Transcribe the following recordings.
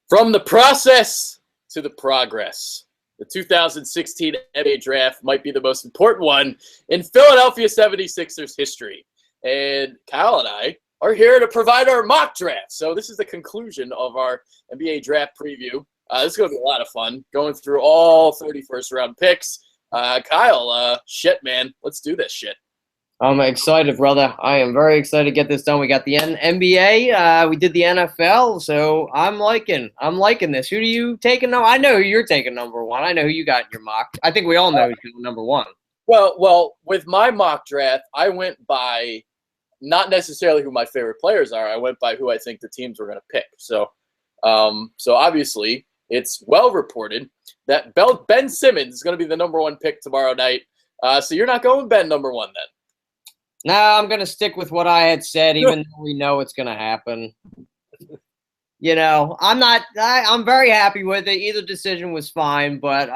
From the process to the progress, the 2016 NBA draft might be the most important one in Philadelphia 76ers history. And Kyle and I are here to provide our mock draft. So this is the conclusion of our NBA draft preview. This is going to be a lot of fun, going through all 31st round picks. Kyle, shit, man, let's do this shit. I'm excited, brother. I am very excited to get this done. We got the NBA. We did the NFL, so I'm liking this. Who do you taking? I know who you're taking number one. I know who you got in your mock. I think we all know who's number one. Well, with my mock draft, I went by not necessarily who my favorite players are. I went by who I think the teams were going to pick. So obviously it's well reported that Ben Simmons is going to be the number one pick tomorrow night. So you're not going Ben number one then? No, I'm going to stick with what I had said, even though we know it's going to happen. You know, I'm very happy with it. Either decision was fine, but,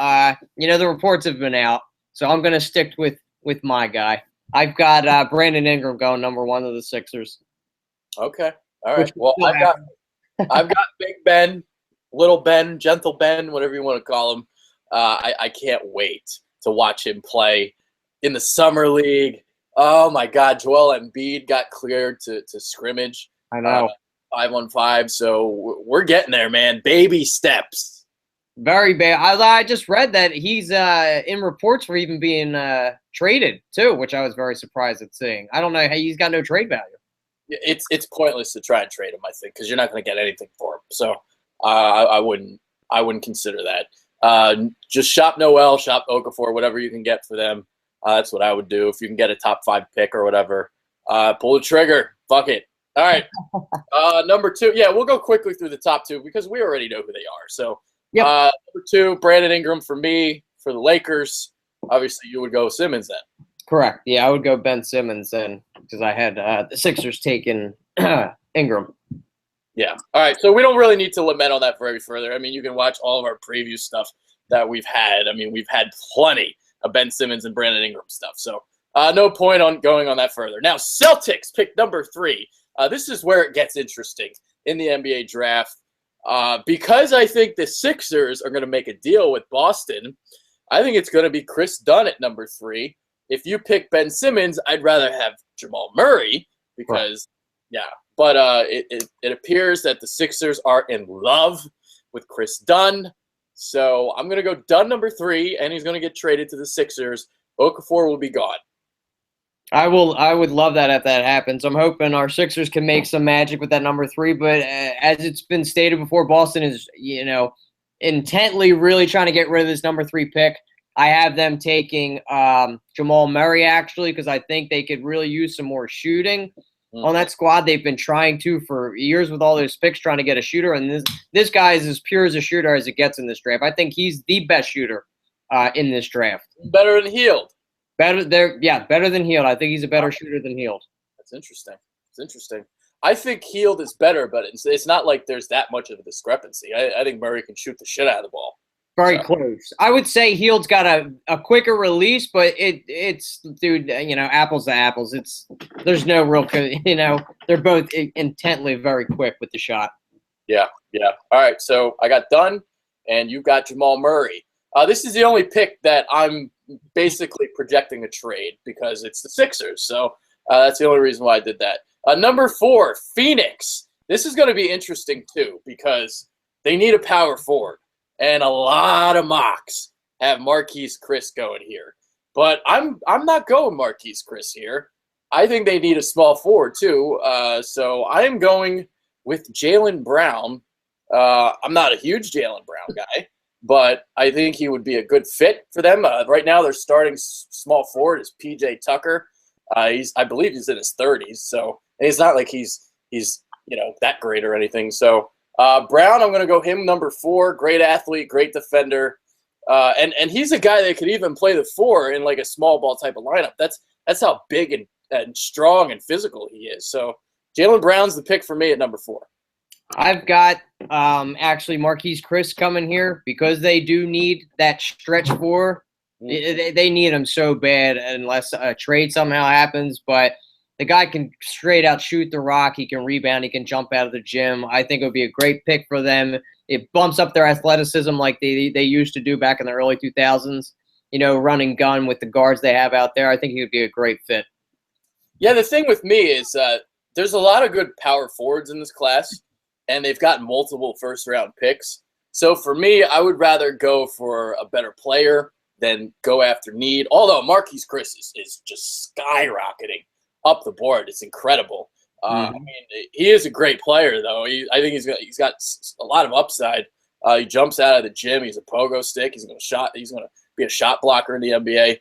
the reports have been out. So I'm going to stick with my guy. I've got Brandon Ingram going number one of the Sixers. Okay. All right. Well, I've got Big Ben, Little Ben, Gentle Ben, whatever you want to call him. I can't wait to watch him play in the Summer League. Oh, my God. Joel Embiid got cleared to scrimmage. I know. 5-on-5. So we're getting there, man. Baby steps. Very bad. I just read that he's in reports for even being traded, too, which I was very surprised at seeing. I don't know. Hey, he's got no trade value. It's pointless to try and trade him, I think, because you're not going to get anything for him. So I wouldn't consider that. Just shop Noel, shop Okafor, whatever you can get for them. That's what I would do if you can get a top 5 pick or whatever. Pull the trigger. Fuck it. All right. Number 2. Yeah, we'll go quickly through the top 2 because we already know who they are. So yep. Number 2, Brandon Ingram for me. For the Lakers, obviously you would go Simmons then. Correct. Yeah, I would go Ben Simmons then because I had the Sixers taking Ingram. Yeah. All right. So we don't really need to lament on that very further. I mean, you can watch all of our preview stuff that we've had. I mean, we've had plenty of Ben Simmons and Brandon Ingram stuff. So no point on going on that further. Now, Celtics pick number 3. This is where it gets interesting in the NBA draft because I think the Sixers are going to make a deal with Boston. I think it's going to be Chris Dunn at number 3. If you pick Ben Simmons, I'd rather have Jamal Murray because, yeah. But it appears that the Sixers are in love with Chris Dunn. So I'm going to go Dunn number 3, and he's going to get traded to the Sixers. Okafor will be gone. I would love that if that happens. I'm hoping our Sixers can make some magic with that number 3. But as it's been stated before, Boston is, intently really trying to get rid of this number 3 pick. I have them taking Jamal Murray, actually, because I think they could really use some more shooting on that squad. They've been trying to for years with all those picks, trying to get a shooter. And this guy is as pure as a shooter as it gets in this draft. I think he's the best shooter in this draft. Better than Hield. Better than Hield. I think he's a better shooter than Hield. That's interesting. It's interesting. I think Hield is better, but it's not like there's that much of a discrepancy. I think Murray can shoot the shit out of the ball. Very close. I would say Hield's got a quicker release, but it's dude, apples to apples. There's no real, they're both intently very quick with the shot. Yeah. All right, so I got Dunn, and you got Jamal Murray. This is the only pick that I'm basically projecting a trade because it's the Sixers. So that's the only reason why I did that. Number 4, Phoenix. This is going to be interesting too because they need a power forward. And a lot of mocks have Marquise Chris going here. But I'm not going Marquise Chris here. I think they need a small forward too. So I am going with Jaylen Brown. I'm not a huge Jaylen Brown guy, but I think he would be a good fit for them. Right now their starting small forward is P.J. Tucker. I believe he's in his 30s. So it's not like he's that great or anything. So Brown, I'm going to go him number 4. Great athlete, great defender, and he's a guy that could even play the 4 in like a small ball type of lineup. That's how big and strong and physical he is. So Jaylen Brown's the pick for me at number 4. I've got actually Marquise Chris coming here because they do need that stretch 4. They need him so bad unless a trade somehow happens, but the guy can straight out shoot the rock. He can rebound. He can jump out of the gym. I think it would be a great pick for them. It bumps up their athleticism like they used to do back in the early 2000s. Running gun with the guards they have out there. I think he would be a great fit. Yeah, the thing with me is there's a lot of good power forwards in this class, and they've got multiple first-round picks. So for me, I would rather go for a better player than go after need. Although Marquese Chriss is just skyrocketing up the board. It's incredible. I mean, he is a great player, though. I think he's got a lot of upside. He jumps out of the gym. He's a pogo stick. He's going to be a shot blocker in the NBA.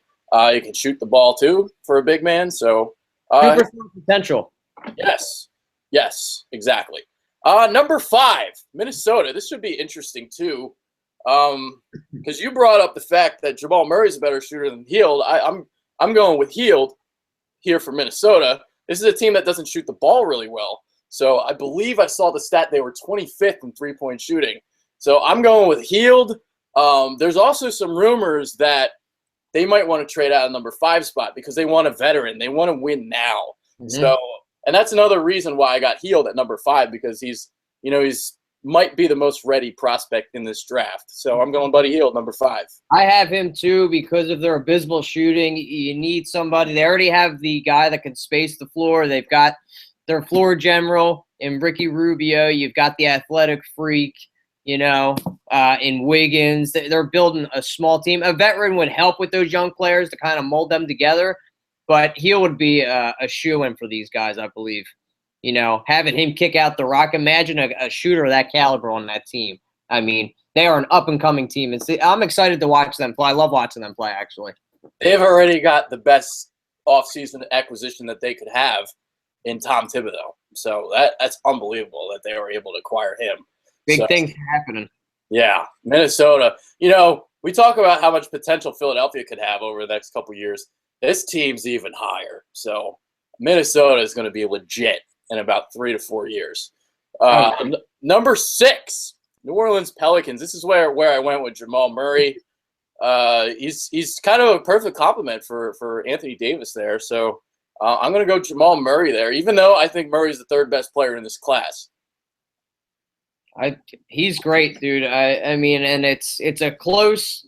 He can shoot the ball too for a big man. So super potential. Yes, exactly. Number 5, Minnesota. This should be interesting too, because you brought up the fact that Jamal Murray's a better shooter than Hield. I'm going with Hield here for Minnesota. This is a team that doesn't shoot the ball really well. So I believe I saw the stat they were 25th in three-point shooting. So I'm going with Hield. There's also some rumors that they might want to trade out a number 5 spot because they want a veteran. They want to win now. So, and that's another reason why I got Hield at number 5, because he's might be the most ready prospect in this draft. So I'm going Buddy Hield, number 5. I have him too because of their abysmal shooting. You need somebody. They already have the guy that can space the floor. They've got their floor general in Ricky Rubio. You've got the athletic freak, in Wiggins. They're building a small team. A veteran would help with those young players to kind of mold them together. But he would be a shoo-in for these guys, I believe. Having him kick out the rock. Imagine a shooter of that caliber on that team. I mean, they are an up-and-coming team. I'm excited to watch them play. I love watching them play, actually. They've already got the best offseason acquisition that they could have in Tom Thibodeau. So that's unbelievable that they were able to acquire him. Big things happening. Yeah, Minnesota. We talk about how much potential Philadelphia could have over the next couple of years. This team's even higher. So Minnesota is going to be legit in about 3 to 4 years. Number 6, New Orleans Pelicans. This is where I went with Jamal Murray. He's kind of a perfect complement for Anthony Davis there. So I'm going to go Jamal Murray there, even though I think Murray's the 3rd best player in this class. He's great, dude. I mean, and it's a close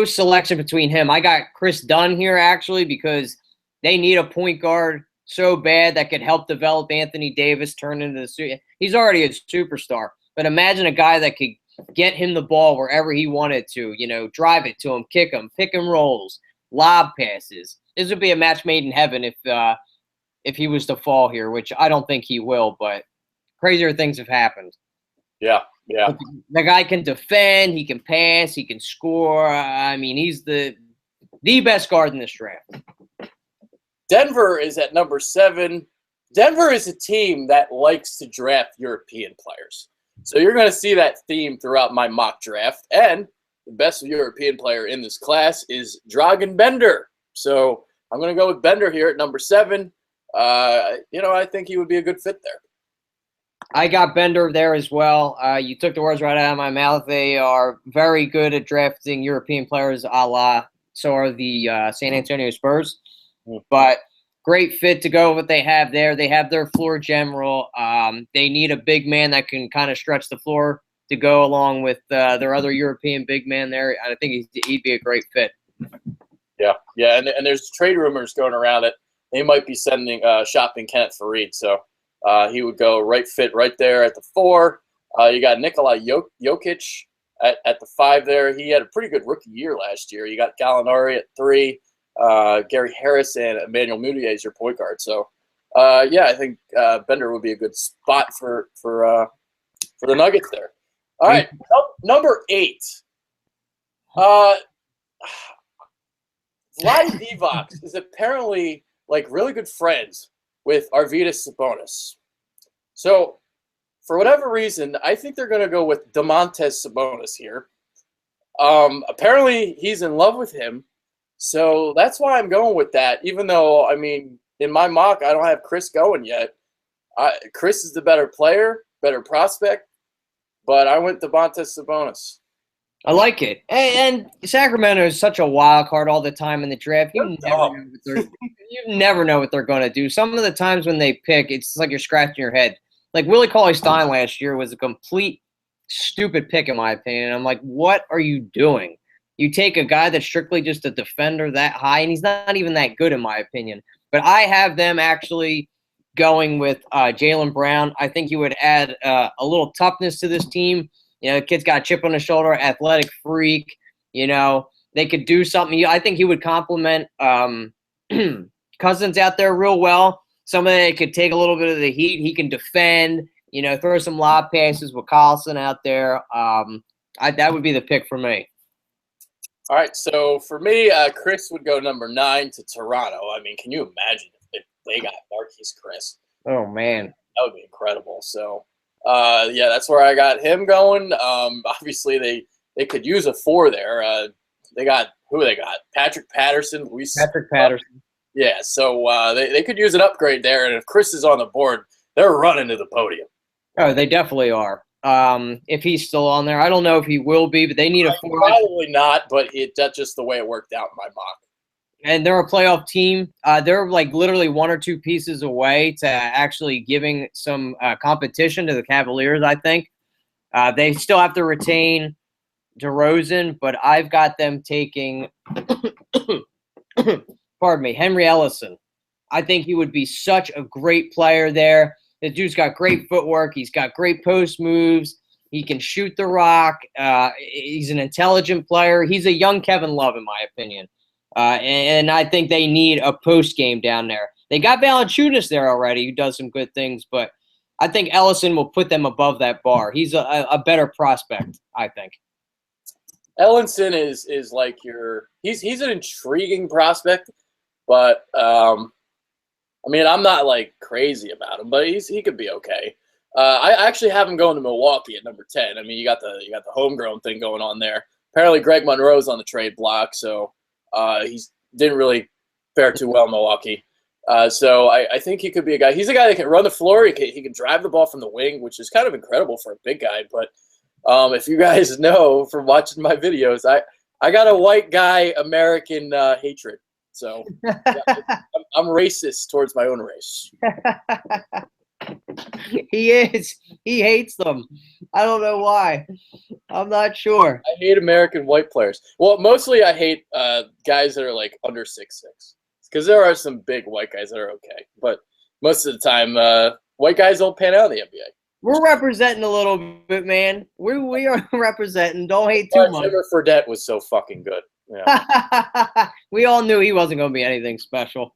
selection between him. I got Chris Dunn here actually because they need a point guard so bad that could help develop Anthony Davis, turn into he's already a superstar. But imagine a guy that could get him the ball wherever he wanted to, drive it to him, kick him, pick and rolls, lob passes. This would be a match made in heaven if he was to fall here, which I don't think he will, but crazier things have happened. Yeah. The guy can defend, he can pass, he can score. I mean, he's the best guard in this draft. Denver is at number 7. Denver is a team that likes to draft European players. So you're going to see that theme throughout my mock draft. And the best European player in this class is Dragan Bender. So I'm going to go with Bender here at number 7. I think he would be a good fit there. I got Bender there as well. You took the words right out of my mouth. They are very good at drafting European players, so are the San Antonio Spurs. But great fit to go with what they have there. They have their floor general. They need a big man that can kind of stretch the floor to go along with their other European big man there. I think he'd be a great fit. Yeah, and there's trade rumors going around that they might be sending shopping Kenneth Faried. So he would go right fit right there at the 4. You got Nikola Jokic at the 5 there. He had a pretty good rookie year last year. You got Gallinari at 3. Gary Harris and Emmanuel Mudiay is your point guard. So, I think Bender would be a good spot for the Nuggets there. All right, number 8. Vlade Divac is apparently really good friends with Arvydas Sabonis. So, for whatever reason, I think they're going to go with Domantas Sabonis here. Apparently, he's in love with him. So that's why I'm going with that, even though, in my mock, I don't have Chris going yet. Chris is the better player, better prospect, but I went Domantas Sabonis. I like it. And Sacramento is such a wild card all the time in the draft. You never know what they're going to do. Some of the times when they pick, it's like you're scratching your head. Like Willie Cauley-Stein last year was a complete stupid pick, in my opinion. I'm like, what are you doing? You take a guy that's strictly just a defender that high, and he's not even that good, in my opinion. But I have them actually going with Jaylen Brown. I think he would add a little toughness to this team. You know, the kid's got a chip on his shoulder, athletic freak. You know, they could do something. I think he would complement Cousins out there real well. Somebody that could take a little bit of the heat. He can defend, you know, throw some lob passes with Collison out there. That would be the pick for me. All right, so for me, Chris would go number 9 to Toronto. I mean, can you imagine if they got Marquese Chriss? Oh, man. That would be incredible. So, yeah, that's where I got him going. Obviously, they could use a 4 there. They got – who they got? Patrick Patterson. Patrick Patterson. Yeah, so they could use an upgrade there. And if Chris is on the board, they're running to the podium. Oh, they definitely are. If he's still on there, I don't know if he will be, but they need a 4. Probably not, but that's just the way it worked out in my mock. And they're a playoff team. They're like literally 1 or 2 pieces away to actually giving some competition to the Cavaliers, I think. They still have to retain DeRozan, but I've got them taking pardon me, Henry Ellison. I think he would be such a great player there. The dude's got great footwork. He's got great post moves. He can shoot the rock. He's an intelligent player. He's a young Kevin Love, in my opinion. And I think they need a post game down there. They got Valanciunas there already, who does some good things, but I think Ellison will put them above that bar. He's a better prospect, I think. Ellison is like he's an intriguing prospect, but I mean, I'm not like crazy about him, but he could be okay. I actually have him going to Milwaukee at number 10. I mean, you got the homegrown thing going on there. Apparently, Greg Monroe's on the trade block, so he didn't really fare too well in Milwaukee. So I think he could be a guy. He's a guy that can run the floor. He can drive the ball from the wing, which is kind of incredible for a big guy. But if you guys know from watching my videos, I got a white guy American hatred. So I'm racist towards my own race. He is. He hates them. I don't know why. I'm not sure. I hate American white players. Well, mostly I hate guys that are like under 6'6", because there are some big white guys that are okay, but most of the time, white guys don't pan out in the NBA. We're representing a little bit, man. We are representing. Don't hate too much. Jimmer Fredette was so fucking good. Yeah. We all knew he wasn't going to be anything special.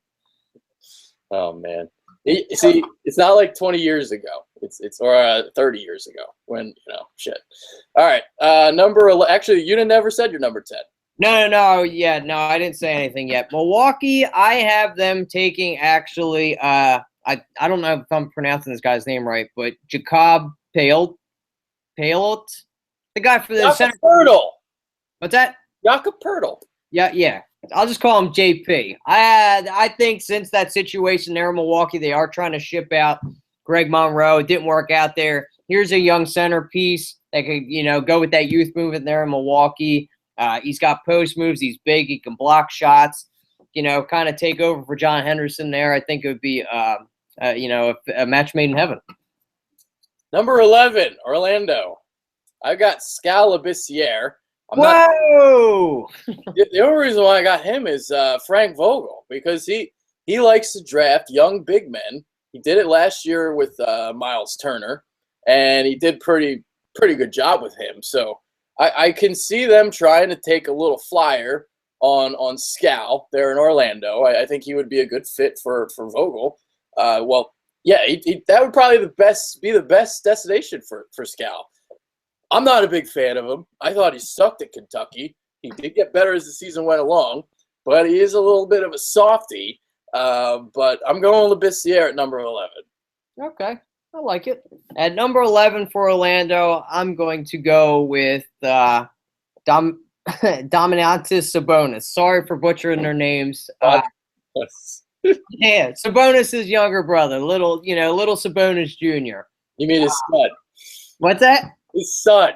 Oh man, see, it's not like 20 years ago. It's 30 years ago when shit. All right, number 11. Actually, you never said your number 10. No. Yeah, no, I didn't say anything yet. Milwaukee, I have them taking actually. I don't know if I'm pronouncing this guy's name right, but Jakob Poeltl, the guy for the center. Poeltl. What's that? Jakob Poeltl. Yeah. I'll just call him JP. I think since that situation there in Milwaukee, they are trying to ship out Greg Monroe. It didn't work out there. Here's a young centerpiece that could, go with that youth movement there in Milwaukee. He's got post moves. He's big. He can block shots. Kind of take over for John Henderson there. I think it would be, a match made in heaven. Number 11, Orlando. I got Skal Labissière. Whoa! The only reason why I got him is Frank Vogel, because he likes to draft young big men. He did it last year with Miles Turner, and he did pretty good job with him. So I can see them trying to take a little flyer on Skal there in Orlando. I think he would be a good fit for Vogel. That would probably be the best destination for Skal. I'm not a big fan of him. I thought he sucked at Kentucky. He did get better as the season went along, but he is a little bit of a softie. But I'm going Labissière at number 11. Okay, I like it. At number 11 for Orlando, I'm going to go with Domantas Sabonis. Sorry for butchering their names. Yeah, Sabonis' younger brother, little Sabonis Jr. You mean his son? What's that? His son.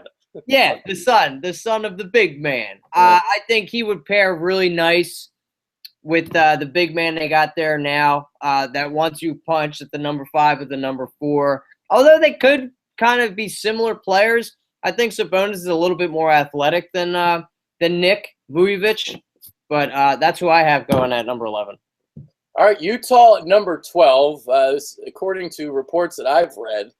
Yeah, the son of the big man. I think he would pair really nice with the big man they got there now. That one-two punch at the number 5 with the number 4. Although they could kind of be similar players, I think Sabonis is a little bit more athletic than Nick Vujovic. But that's who I have going at number 11. All right, Utah at number 12. According to reports that I've read,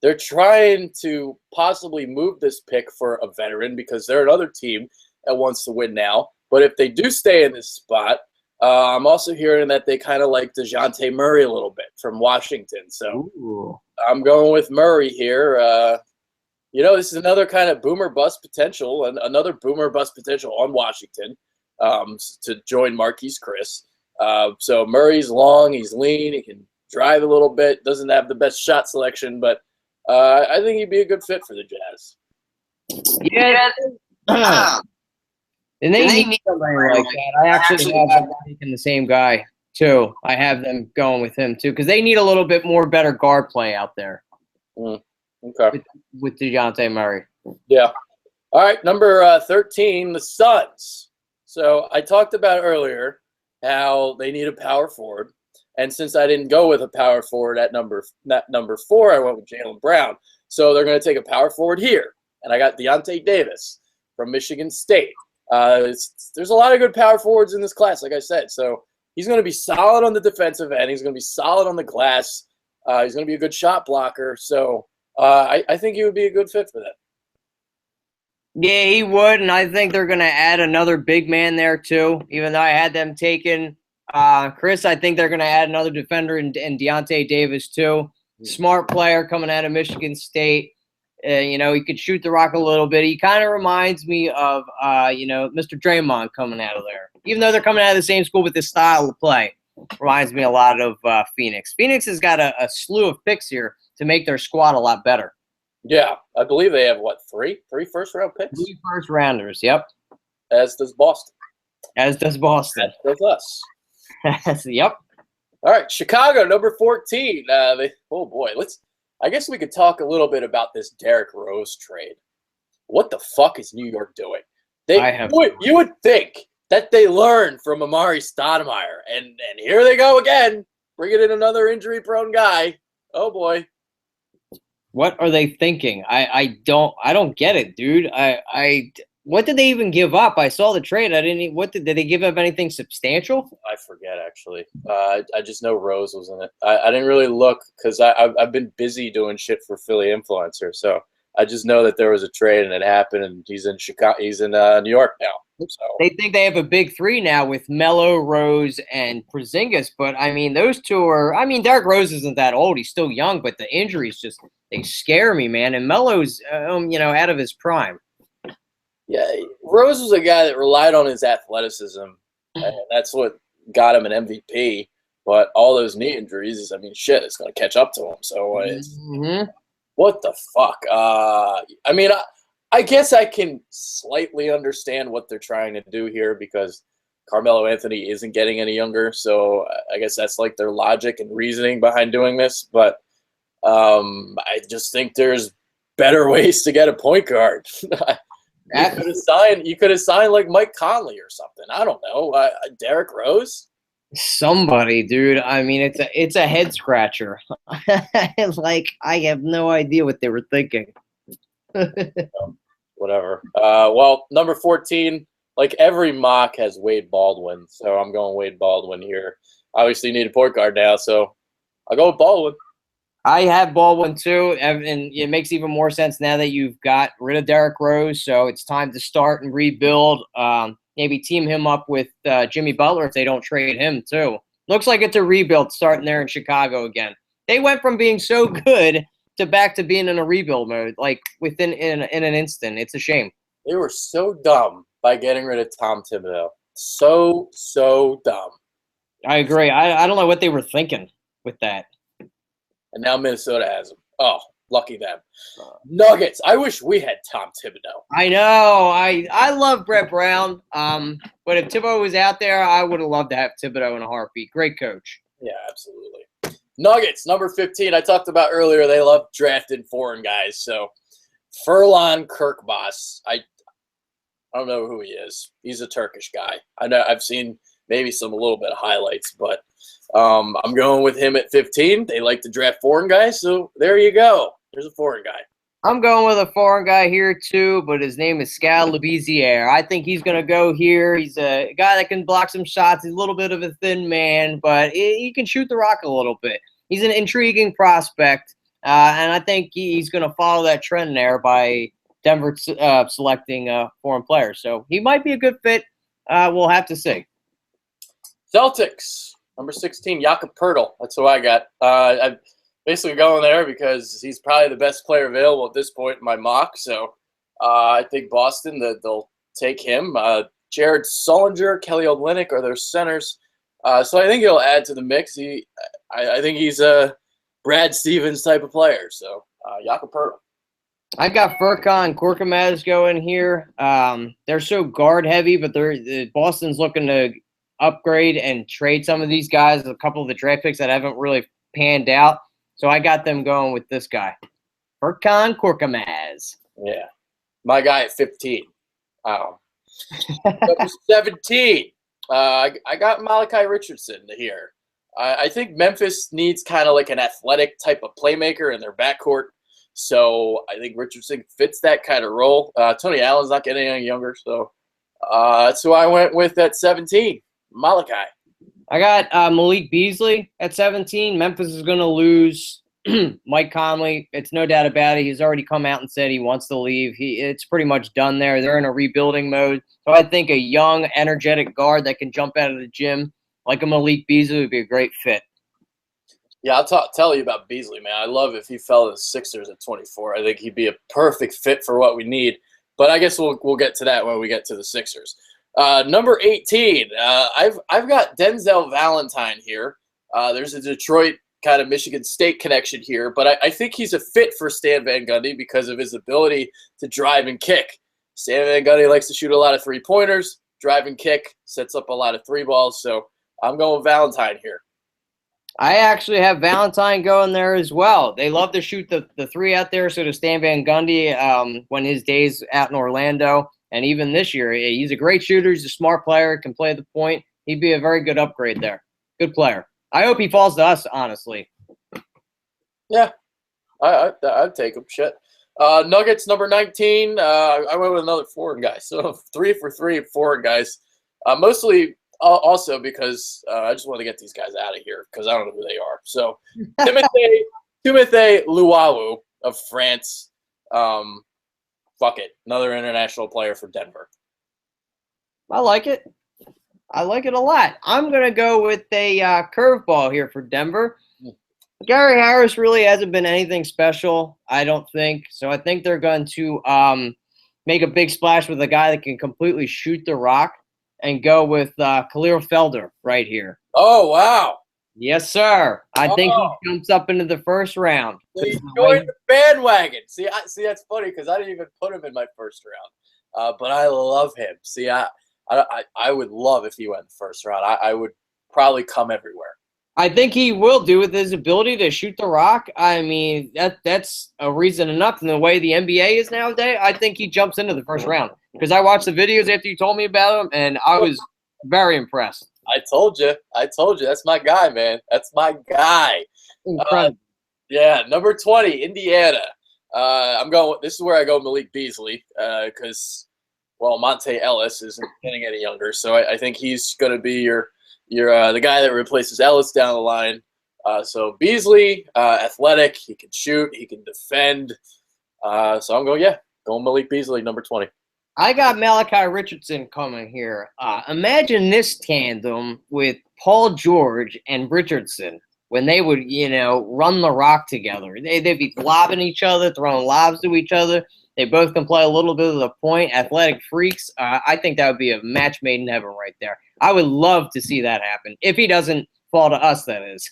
they're trying to possibly move this pick for a veteran because they're another team that wants to win now. But if they do stay in this spot, I'm also hearing that they kind of like DeJounte Murray a little bit from Washington. So I'm going with Murray here. This is another kind of boomer bust potential, and another boomer bust potential on Washington to join Marquise Chris. So Murray's long, he's lean, he can drive a little bit, doesn't have the best shot selection, but I think he'd be a good fit for the Jazz. Yeah. And they need somebody like that. I actually have them taking the same guy, too. I have them going with him, too, because they need a little bit more better guard play out there. Okay. With DeJounte Murray. Yeah. All right, number 13, the Suns. So I talked about earlier how they need a power forward. And since I didn't go with a power forward at number 4, I went with Jaylen Brown. So they're going to take a power forward here. And I got Deontay Davis from Michigan State. There's a lot of good power forwards in this class, like I said. So he's going to be solid on the defensive end. He's going to be solid on the glass. He's going to be a good shot blocker. So I think he would be a good fit for that. Yeah, he would, and I think they're going to add another big man there too. Even though I had them taken Chris, I think they're going to add another defender and Deontay Davis too. Smart player coming out of Michigan State. He could shoot the rock a little bit. He kind of reminds me of Mr. Draymond coming out of there. Even though they're coming out of the same school with this style of play, reminds me a lot of Phoenix. Phoenix has got a slew of picks here to make their squad a lot better. Yeah, I believe they have, three first-round picks? 3 first-rounders, yep. As does Boston. As does Boston. As does us. Yep. All right, Chicago, number 14. I guess we could talk a little bit about this Derrick Rose trade. What the fuck is New York doing? You would think that they learned from Amari Stoudemire, and here they go again, bringing in another injury-prone guy. Oh, boy. What are they thinking? I don't get it, dude. What did they even give up? I saw the trade. Did they give up anything substantial? I forget, actually. I just know Rose was in it. I didn't really look because I've been busy doing shit for Philly Influencer. So I just know that there was a trade and it happened, and he's in Chicago. He's in New York now. So they think they have a big 3 now with Melo, Rose, and Porzingis. But I mean, those two are. I mean, Derrick Rose isn't that old; he's still young. But the injuries they scare me, man. And Melo's out of his prime. Yeah, Rose was a guy that relied on his athleticism, and that's what got him an MVP. But all those knee injuries, it's going to catch up to him. So what the fuck? I guess I can slightly understand what they're trying to do here because Carmelo Anthony isn't getting any younger. So I guess that's like their logic and reasoning behind doing this. But I just think there's better ways to get a point guard. You could have signed like Mike Conley or something. I don't know. Derrick Rose. Somebody, dude. I mean, it's a head scratcher. It's like I have no idea what they were thinking. Whatever. Number 14. Like every mock has Wade Baldwin, so I'm going Wade Baldwin here. Obviously, you need a point guard now, so I'll go with Baldwin. I have Baldwin too, and it makes even more sense now that you've got rid of Derrick Rose. So it's time to start and rebuild. Maybe team him up with Jimmy Butler if they don't trade him too. Looks like it's a rebuild starting there in Chicago again. They went from being so good to back to being in a rebuild mode, like within in an instant. It's a shame. They were so dumb by getting rid of Tom Thibodeau. So dumb. I agree. I don't know what they were thinking with that. And now Minnesota has him. Oh, lucky them. Nuggets. I wish we had Tom Thibodeau. I know. I love Brett Brown. But if Thibodeau was out there, I would have loved to have Thibodeau in a heartbeat. Great coach. Yeah, absolutely. Nuggets, number 15. I talked about earlier. They love drafting foreign guys. So Furlan Kirkbas. I don't know who he is. He's a Turkish guy. I know I've seen maybe a little bit of highlights, but I'm going with him at 15. They like to draft foreign guys, so there you go. There's a foreign guy. I'm going with a foreign guy here too, but his name is Scal Labiziere. I think he's going to go here. He's a guy that can block some shots. He's a little bit of a thin man, but he can shoot the rock a little bit. He's an intriguing prospect, and I think he's going to follow that trend there by Denver selecting a foreign player. So he might be a good fit. We'll have to see. Celtics, number 16, Jakob Poeltl. That's who I got. I'm basically going there because he's probably the best player available at this point in my mock. So I think Boston, they'll take him. Jared Sullinger, Kelly Olynyk are their centers. So I think he'll add to the mix. I think he's a Brad Stevens type of player. So Jakob Poeltl. I got Furkan Korkmaz going here. They're so guard heavy, but Boston's looking to upgrade and trade some of these guys, a couple of the draft picks that haven't really panned out. So I got them going with this guy, Furkan Korkmaz. Yeah. My guy at 15. Number 17. I got Malachi Richardson here. I think Memphis needs kind of like an athletic type of playmaker in their backcourt. So I think Richardson fits that kind of role. Tony Allen's not getting any younger, so that's who I went with at 17. Malachi. I got Malik Beasley at 17. Memphis is going to lose Mike Conley. It's no doubt about it. He's already come out and said he wants to leave. It's pretty much done there. They're in a rebuilding mode. So I think a young, energetic guard that can jump out of the gym like a Malik Beasley would be a great fit. Yeah, I'll tell you about Beasley, man. I love if he fell to the Sixers at 24. I think he'd be a perfect fit for what we need. But I guess we'll get to that when we get to the Sixers. Number 18, I've got Denzel Valentine here. There's a Detroit kind of Michigan State connection here, but I think he's a fit for Stan Van Gundy because of his ability to drive and kick. Stan Van Gundy likes to shoot a lot of three-pointers, drive and kick, sets up a lot of three balls. So I'm going with Valentine here. I actually have Valentine going there as well. They love to shoot the three out there. So does Stan Van Gundy when his days out in Orlando. And even this year, he's a great shooter. He's a smart player, can play the point. He'd be a very good upgrade there. Good player. I hope he falls to us, honestly. Yeah, I'd take him. Shit. Nuggets, number 19. I went with another foreign guy. So 3 for 3 foreign guys. Mostly also because I just want to get these guys out of here because I don't know who they are. So Timothé Luwawu of France. Fuck it. Another international player for Denver. I like it. I like it a lot. I'm going to go with a curveball here for Denver. Gary Harris really hasn't been anything special, I don't think. So I think they're going to make a big splash with a guy that can completely shoot the rock and go with Khalil Felder right here. Oh, wow. Yes, sir. I think he jumps up into the first round. So he joined the bandwagon. See, that's funny because I didn't even put him in my first round. But I love him. See, I would love if he went in the first round. I would probably come everywhere. I think he will do with his ability to shoot the rock. I mean, that's a reason enough in the way the NBA is nowadays. I think he jumps into the first round because I watched the videos after you told me about him, and I was very impressed. I told you. That's my guy, man. That's my guy. Yeah, number 20, Indiana. This is where I go Malik Beasley because, Monte Ellis isn't getting any younger, so I think he's going to be the guy that replaces Ellis down the line. So Beasley, athletic, he can shoot, he can defend. So I'm going Malik Beasley, number 20. I got Malachi Richardson coming here. Imagine this tandem with Paul George and Richardson when they would, run the rock together. They'd be lobbing each other, throwing lobs to each other. They both can play a little bit of the point, athletic freaks. I think that would be a match made in heaven right there. I would love to see that happen. If he doesn't fall to us, that is.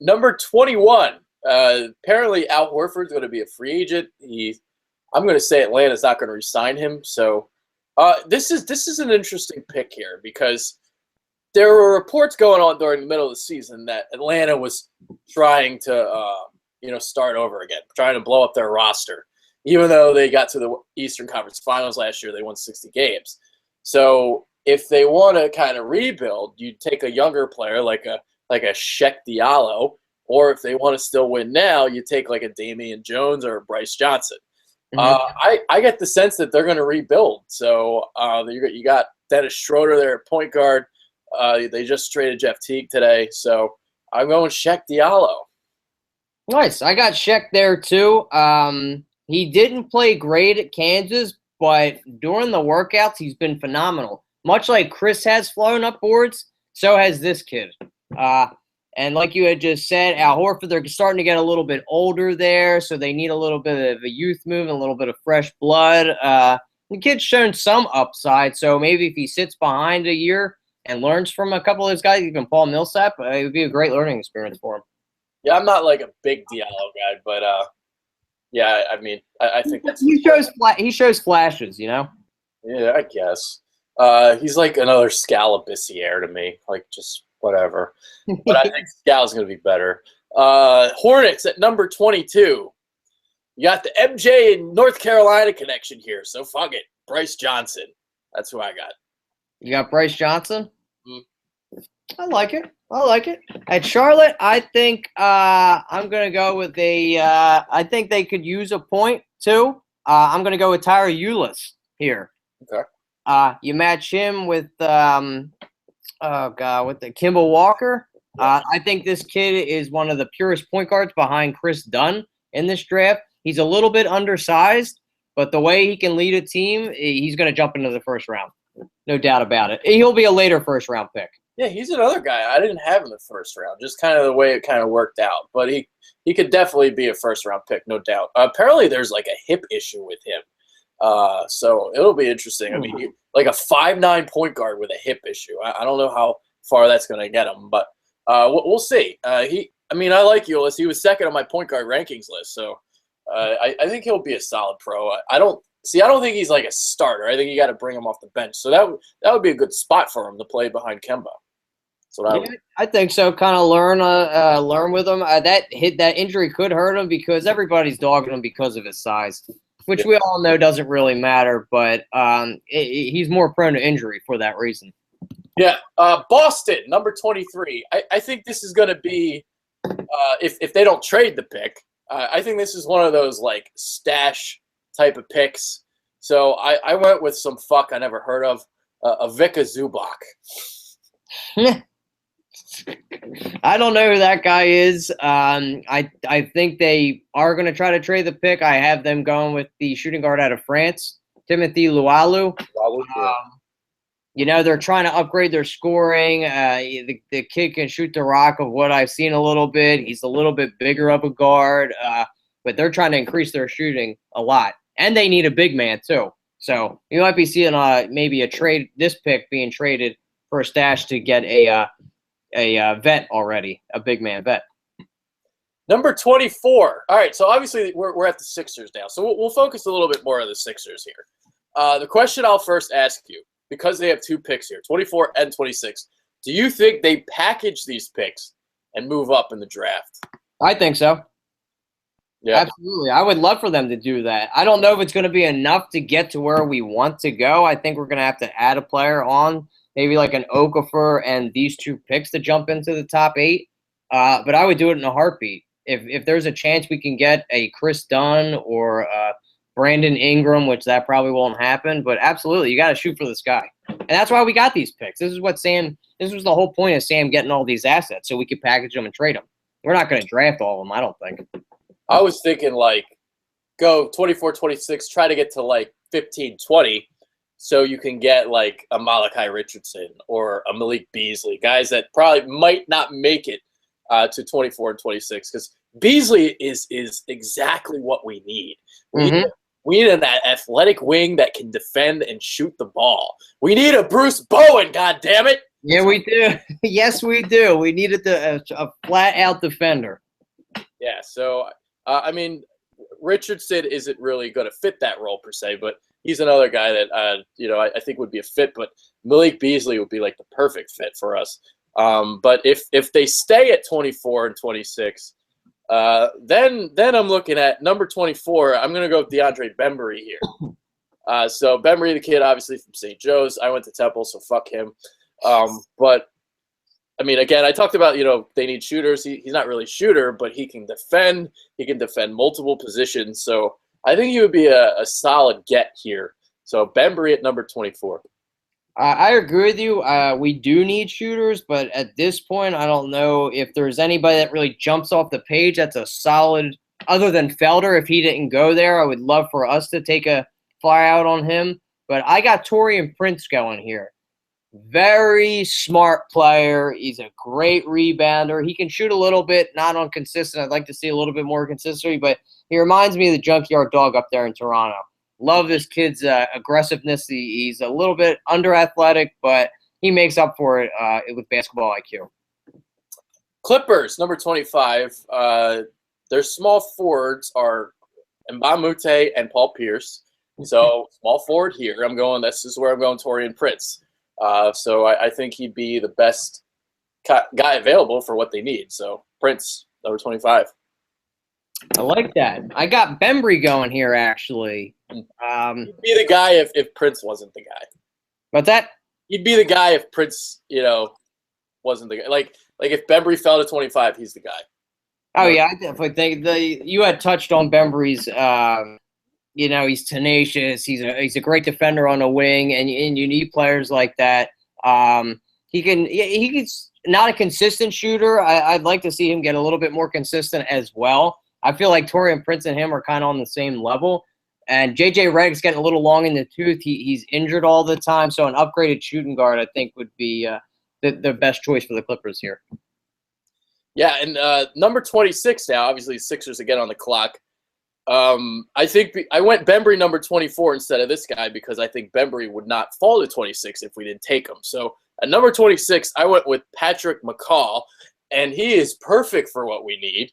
Number 21. Apparently Al Horford's going to be a free agent. I'm going to say Atlanta's not going to re-sign him. So this is an interesting pick here because there were reports going on during the middle of the season that Atlanta was trying to start over again, trying to blow up their roster. Even though they got to the Eastern Conference Finals last year, they won 60 games. So if they want to kind of rebuild, you take a younger player like a Sheck Diallo, or if they want to still win now, you take like a Damian Jones or a Bryce Johnson. I get the sense that they're going to rebuild. So you got Dennis Schroeder there at point guard. They just traded Jeff Teague today. So I'm going Sheck Diallo. Nice. I got Sheck there too. He didn't play great at Kansas, but during the workouts, he's been phenomenal. Much like Chris has flown up boards, so has this kid. And like you had just said, Al Horford, they're starting to get a little bit older there, so they need a little bit of a youth move, a little bit of fresh blood. The kid's shown some upside, so maybe if he sits behind a year and learns from a couple of those guys, even Paul Millsap, it would be a great learning experience for him. Yeah, I'm not like a big Diallo guy, but yeah, I mean, I think that's he shows flashes, Yeah, I guess. He's like another Scalabissiere to me, like just whatever. But I think Scala's going to be better. Hornets at number 22. You got the MJ in North Carolina connection here, so fuck it. Bryce Johnson. That's who I got. You got Bryce Johnson? I like it. At Charlotte, I think I'm going to go with I think they could use a point, too. I'm going to go with Tyra Ulis here. Okay. You match him with, with the Kimball Walker. I think this kid is one of the purest point guards behind Chris Dunn in this draft. He's a little bit undersized, but the way he can lead a team, he's going to jump into the first round. No doubt about it. He'll be a later first-round pick. Yeah, he's another guy I didn't have in the first round, just kind of the way it kind of worked out. But he could definitely be a first-round pick, no doubt. Apparently, there's like a hip issue with him. So it'll be interesting. I mean, like a 5'9" point guard with a hip issue. I don't know how far that's going to get him, but we'll see. I like Ulis. He was second on my point guard rankings list, so I think he'll be a solid pro. I don't think he's like a starter. I think you got to bring him off the bench. So that would be a good spot for him to play behind Kemba. So I think so. Kind of learn with him. That injury could hurt him because everybody's dogging him because of his size, which we all know doesn't really matter. But he's more prone to injury for that reason. Yeah, Boston, number 23. I think this is going to be if they don't trade the pick. I think this is one of those like stash type of picks. So I went with some fuck I never heard of, Ivica Zubac. I don't know who that guy is. I think they are going to try to trade the pick. I have them going with the shooting guard out of France, Timothy Lualu. They're trying to upgrade their scoring. The kid can shoot the rock of what I've seen a little bit. He's a little bit bigger of a guard, but they're trying to increase their shooting a lot. And they need a big man, too. So you might be seeing maybe this pick being traded for a stash to get a vet already, a big man vet. Number 24. All right, so obviously we're at the Sixers now. So we'll focus a little bit more on the Sixers here. The question I'll first ask you, because they have two picks here, 24 and 26, do you think they package these picks and move up in the draft? I think so. Yeah, absolutely. I would love for them to do that. I don't know if it's going to be enough to get to where we want to go. I think we're going to have to add a player on, maybe like an Okafor and these two picks to jump into the top 8. But I would do it in a heartbeat. If there's a chance we can get a Chris Dunn or Brandon Ingram, which that probably won't happen, but absolutely, you got to shoot for the sky. And that's why we got these picks. This was the whole point of Sam getting all these assets, so we could package them and trade them. We're not going to draft all of them, I don't think. I was thinking like go 24, 26, try to get to like 15, 20 so you can get like a Malachi Richardson or a Malik Beasley, guys that probably might not make it to 24 and 26 because Beasley is exactly what we need. We need an athletic wing that can defend and shoot the ball. We need a Bruce Bowen, God damn it. Yeah, we do. Yes, we do. We needed a flat-out defender. Yeah, so, Richardson isn't really going to fit that role per se, but he's another guy that, I think would be a fit. But Malik Beasley would be like the perfect fit for us. But if they stay at 24 and 26, Then I'm looking at number 24. I'm going to go with DeAndre Bembry here. So Bembry, the kid, obviously from St. Joe's. I went to Temple, so fuck him. But I mean, again, I talked about, they need shooters. He's not really a shooter, but he can defend. He can defend multiple positions. So I think he would be a solid get here. So Bembry at number 24. I agree with you. We do need shooters, but at this point, I don't know if there's anybody that really jumps off the page that's a solid, other than Felder. If he didn't go there, I would love for us to take a fly out on him. But I got Taurean Prince going here. Very smart player. He's a great rebounder. He can shoot a little bit, not on consistent. I'd like to see a little bit more consistency, but he reminds me of the Junkyard Dog up there in Toronto. Love this kid's aggressiveness. He's a little bit under athletic, but he makes up for it with basketball IQ. Clippers, number 25. Their small forwards are Mbamute and Paul Pierce. So small forward here. This is where I'm going Taurean Prince. So I think he'd be the best guy available for what they need. So Prince, number 25. I like that. I got Bembry going here, actually. He'd be the guy if Prince wasn't the guy. What's that? He'd be the guy if Prince, wasn't the guy. Like if Bembry fell to 25, he's the guy. Oh, yeah, I definitely think you had touched on Bembry's he's tenacious. He's a great defender on a wing, and you need players like that. He's not a consistent shooter. I'd like to see him get a little bit more consistent as well. I feel like Taurean Prince and him are kind of on the same level. And J.J. Redick's getting a little long in the tooth. He's injured all the time, so an upgraded shooting guard I think would be the best choice for the Clippers here. Yeah, and number 26 now, obviously Sixers again on the clock. I think I went Bembry number 24 instead of this guy because I think Bembry would not fall to 26 if we didn't take him. So at number 26, I went with Patrick McCall, and he is perfect for what we need.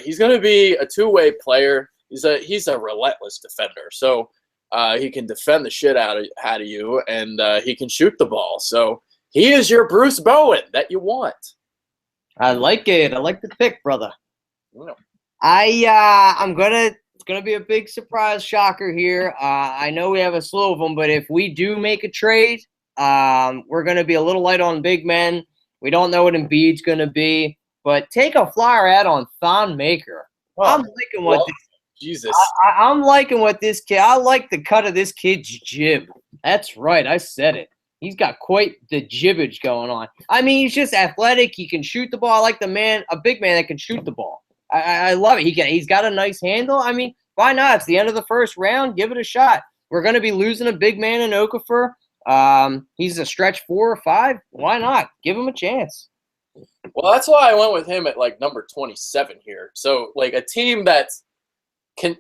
He's going to be a two-way player. He's a relentless defender. So he can defend the shit out of you, and he can shoot the ball. So he is your Bruce Bowen that you want. I like it. I like the pick, brother. Yeah. It's gonna be a big surprise shocker here. I know we have a slew of them, but if we do make a trade, we're gonna be a little light on big men. We don't know what Embiid's gonna be, but take a flyer out on Thon Maker. I'm liking what I'm liking what this kid. I like the cut of this kid's jib. That's right, I said it. He's got quite the jibbage going on. I mean, he's just athletic. He can shoot the ball. I like a big man that can shoot the ball. I love it. He's got a nice handle. I mean, why not? It's the end of the first round. Give it a shot. We're going to be losing a big man in Okafor. He's a stretch 4 or 5. Why not? Give him a chance. Well, that's why I went with him at number 27 here. So a team that's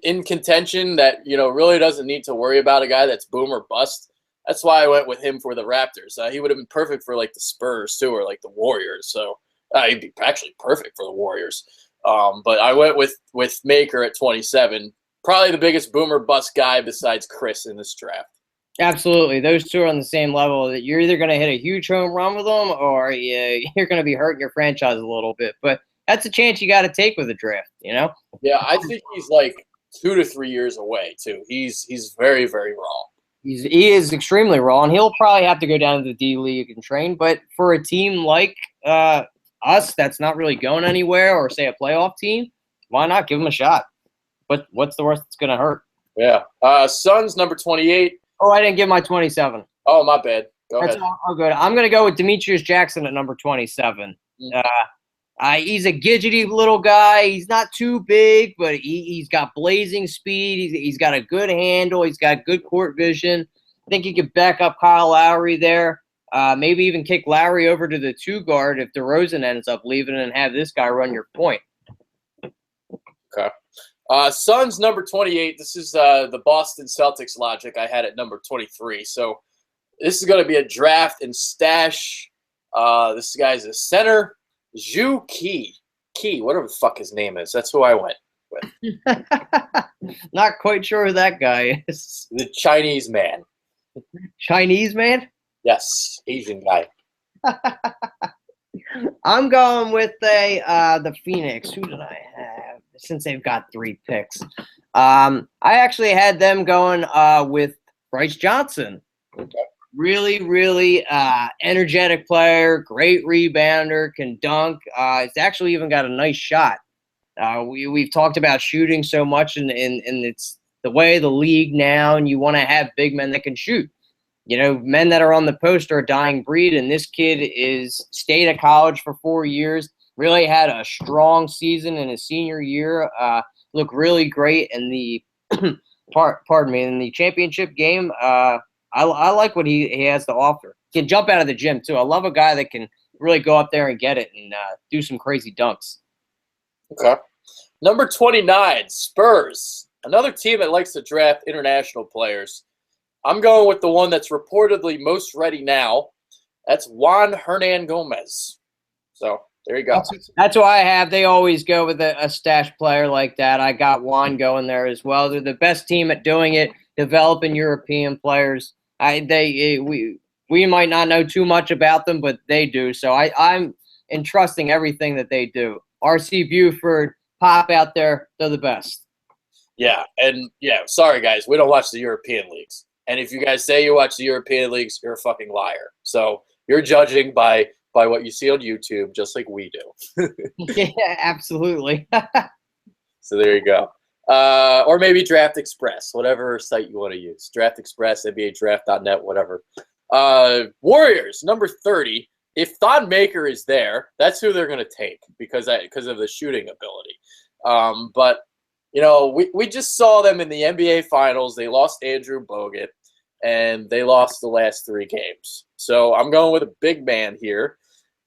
in contention that really doesn't need to worry about a guy that's boom or bust. That's why I went with him for the Raptors. He would have been perfect for the Spurs too, or the Warriors. So he'd be actually perfect for the Warriors. But I went with Maker at 27. Probably the biggest boomer bust guy besides Chris in this draft. Absolutely. Those two are on the same level. That you're either going to hit a huge home run with them or you're going to be hurting your franchise a little bit. But that's a chance you got to take with a draft, Yeah, I think he's 2 to 3 years away, too. He's very, very raw. He is extremely raw, and he'll probably have to go down to the D League and train. But for a team like us that's not really going anywhere, or say a playoff team, why not give him a shot? But what's the worst that's going to hurt? Yeah. Suns, number 28. Oh, I didn't give my 27. Oh, my bad. Go ahead. All good. I'm going to go with Demetrius Jackson at number 27. He's a gidgety little guy. He's not too big, but he's got blazing speed. He's got a good handle. He's got good court vision. I think he could back up Kyle Lowry there. Maybe even kick Lowry over to the 2 guard if DeRozan ends up leaving and have this guy run your point. Okay. Suns, number 28. This is the Boston Celtics logic I had at number 23. So this is going to be a draft and stash. This guy's a center. Zhu Key, whatever the fuck his name is. That's who I went with. Not quite sure who that guy is. The Chinese man. Chinese man? Yes, Asian guy. I'm going with the Phoenix. Who did I have? Since they've got 3 picks. I actually had them going with Bryce Johnson. Really, really energetic player, great rebounder, can dunk. It's actually even got a nice shot. We've talked about shooting so much, and it's the way of the league now, and you want to have big men that can shoot. You know, men that are on the post are a dying breed, and this kid is stayed at college for 4 years, really had a strong season in his senior year, looked really great in the pardon me, in the championship game. I like what he has to offer. He can jump out of the gym, too. I love a guy that can really go up there and get it and do some crazy dunks. Okay. Number 29, Spurs. Another team that likes to draft international players. I'm going with the one that's reportedly most ready now. That's Juan Hernan Gomez. So there you go. That's what I have. They always go with a stash player like that. I got Juan going there as well. They're the best team at doing it, developing European players. We might not know too much about them, but they do. So I'm entrusting everything that they do. RC Buford, Pop out there, they're the best. Yeah, and sorry guys, we don't watch the European leagues. And if you guys say you watch the European leagues, you're a fucking liar. So you're judging by what you see on YouTube, just like we do. Yeah, absolutely. So there you go. Or maybe Draft Express, whatever site you want to use. Draft Express, NBA Draft.net, whatever. Warriors, number 30. If Thon Maker is there, that's who they're going to take because of the shooting ability. But you know, we just saw them in the NBA Finals. They lost Andrew Bogut, and they lost the last 3 games. So I'm going with a big man here.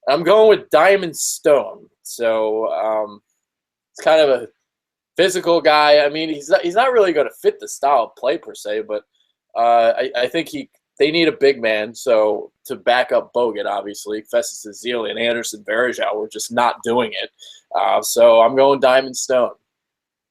I'm going with Diamond Stone. So it's kind of a physical guy. I mean, he's not really going to fit the style of play per se, but I think they need a big man. So to back up Bogut, obviously, Festus Ezeli and Anderson Varejao were just not doing it. So I'm going Diamond Stone.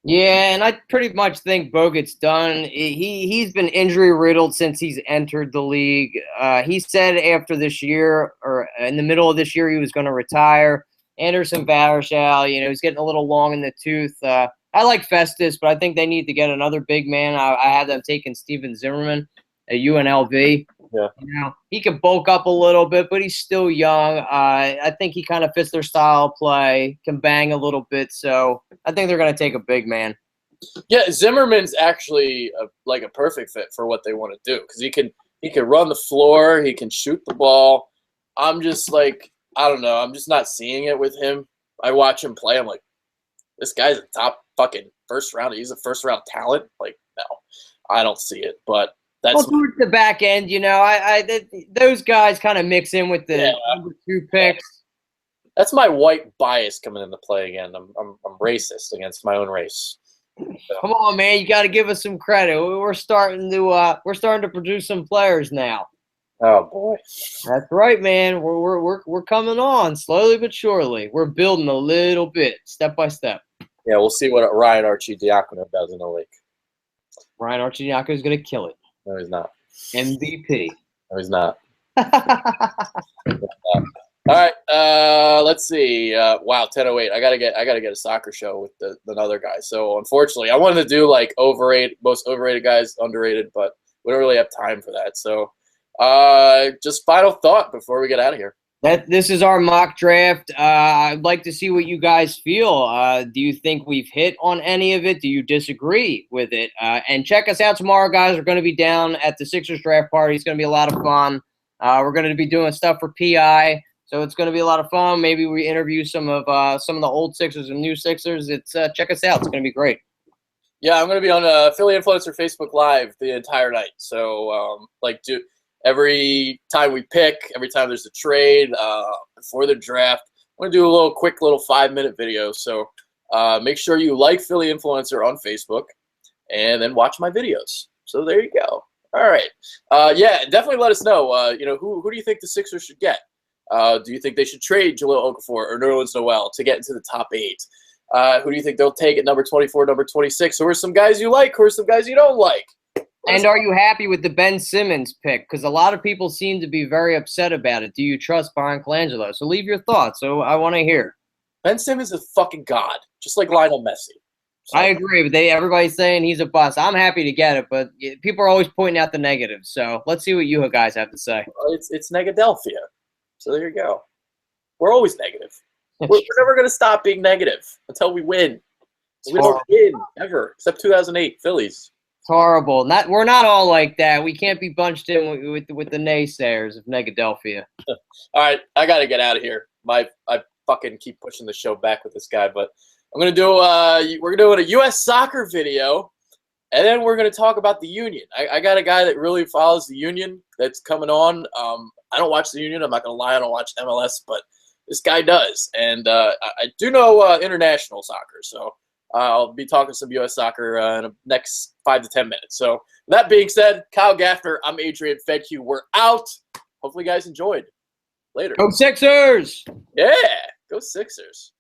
Yeah, and I pretty much think Bogut's done. He's been injury riddled since he's entered the league. He said after this year, or in the middle of this year, he was going to retire. Anderson Varejao, he's getting a little long in the tooth. I like Festus, but I think they need to get another big man. I had them taking Steven Zimmerman at UNLV. Yeah. He can bulk up a little bit, but he's still young. I think he kind of fits their style of play, can bang a little bit. So I think they're going to take a big man. Yeah, Zimmerman's actually a perfect fit for what they want to do because he can run the floor, he can shoot the ball. I'm just like, I don't know. I'm just not seeing it with him. I watch him play. I'm like, this guy's a top fucking first round. He's a first round talent. Like, no, I don't see it. But that's towards the back end, those guys kind of mix in with the number 2 picks. That's my white bias coming into play again. I'm racist against my own race. So. Come on, man! You got to give us some credit. We're starting to produce some players now. Oh boy, that's right, man. We're coming on slowly but surely. We're building a little bit, step by step. Yeah, we'll see what Ryan Arcidiacono does in the league. Ryan Arcidiacono is going to kill it. No, he's not. MVP. No, he's not. All right, let's see. Wow, 10:08. I gotta get a soccer show with another guy. So unfortunately, I wanted to do like most overrated guys, underrated, but we don't really have time for that. So just final thought before we get out of here. This is our mock draft. I'd like to see what you guys feel. Do you think we've hit on any of it? Do you disagree with it? And check us out tomorrow, guys. We're going to be down at the Sixers draft party. It's going to be a lot of fun. We're going to be doing stuff for PI, so it's going to be a lot of fun. Maybe we interview some of the old Sixers and new Sixers. Check us out. It's going to be great. Yeah, I'm going to be on Philly Influencer Facebook Live the entire night. So every time we pick, every time there's a trade, before the draft, I'm going to do a quick 5-minute video. So make sure you like Philly Influencer on Facebook and then watch my videos. So there you go. All right. Definitely let us know, who do you think the Sixers should get? Do you think they should trade Jahlil Okafor or Nerlens Noel to get into the top 8? Who do you think they'll take at number 24, number 26? Who are some guys you like? Who are some guys you don't like? And are you happy with the Ben Simmons pick? Because a lot of people seem to be very upset about it. Do you trust Brian Colangelo? So leave your thoughts. So I want to hear. Ben Simmons is fucking god, just like Lionel Messi. So, I agree, but everybody's saying he's a bust. I'm happy to get it, but people are always pointing out the negatives. So let's see what you guys have to say. it's Negadelphia. So there you go. We're always negative. We're never going to stop being negative until we win. We don't win ever, except 2008 Phillies. It's horrible. We're not all like that. We can't be bunched in with the naysayers of Negadelphia. All right, I got to get out of here. I fucking keep pushing the show back with this guy, but I'm gonna do. We're doing a U.S. soccer video, and then we're gonna talk about the Union. I got a guy that really follows the Union that's coming on. I don't watch the Union. I'm not gonna lie. I don't watch MLS, but this guy does, and I do know international soccer. So. I'll be talking some U.S. soccer in the next 5 to 10 minutes. So, that being said, Kyle Gaffner, I'm Adrian Fedke. We're out. Hopefully, you guys enjoyed. Later. Go Sixers! Yeah, go Sixers.